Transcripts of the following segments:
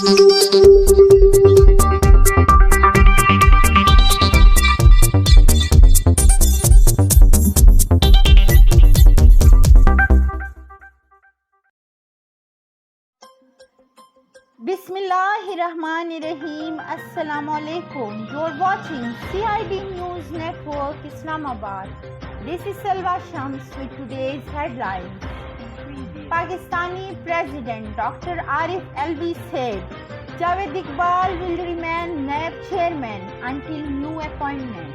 Bismillahirrahmanirrahim. Assalamualaikum. You're watching CID News Network Islamabad. This is Salwa Shams with today's headlines. Pakistani President Dr. Arif Alvi said Javed Iqbal will remain NAB chairman until new appointment.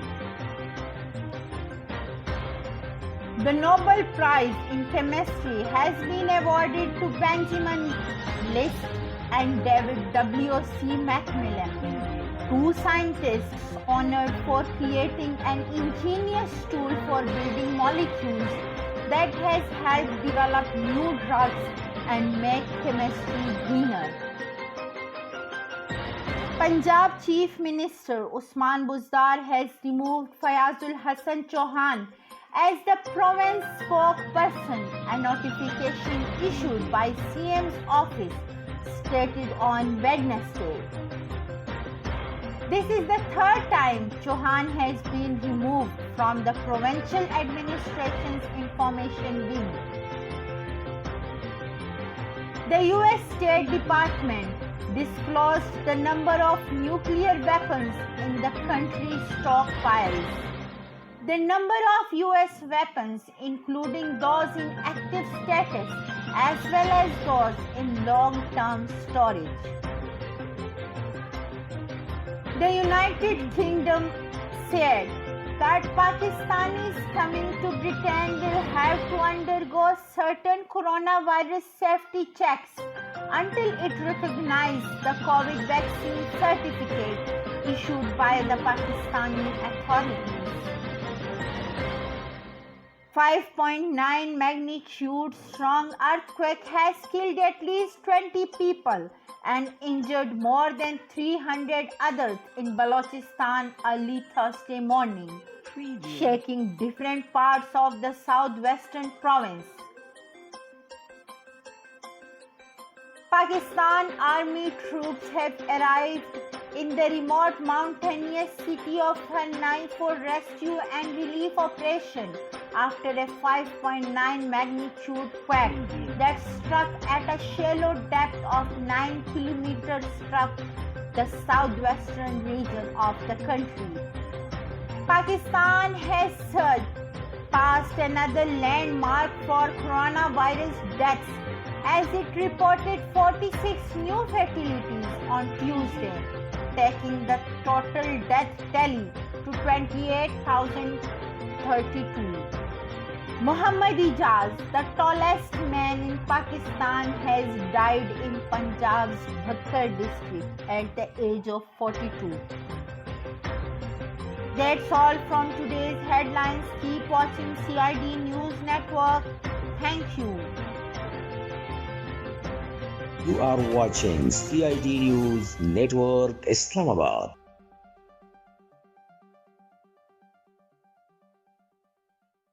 The Nobel Prize in Chemistry has been awarded to Benjamin List and David W.C. Macmillan, two scientists honored for creating an ingenious tool for building molecules that has helped develop new drugs and make chemistry greener. Punjab Chief Minister Usman Buzdar has removed Fayazul Hasan Chauhan as the province spokesperson, a notification issued by CM's office stated on Wednesday. This is the third time Chauhan has been removed from the provincial administration's information wing. The US State Department disclosed the number of nuclear weapons in the country's stockpiles. The number of US weapons, including those in active status as well as those in long-term storage. The United Kingdom said that Pakistanis coming to Britain will have to undergo certain coronavirus safety checks until it recognizes the COVID vaccine certificate issued by the Pakistani authorities. 5.9 magnitude strong earthquake has killed at least 20 people and injured more than 300 others in Balochistan early Thursday morning, shaking different parts of the southwestern province. Pakistan Army troops have arrived in the remote mountainous city of Hanai for rescue and relief operation after a 5.9 magnitude quake that struck at a shallow depth of 9 kilometers struck the southwestern region of the country. Pakistan has surged past another landmark for coronavirus deaths as it reported 46 new fatalities on Tuesday, taking the total death tally to 28,032. Muhammad Ijaz, the tallest man in Pakistan, has died in Punjab's Bhakkar district at the age of 42. That's all from today's headlines. Keep watching CID News Network. Thank you. You are watching CID News Network Islamabad.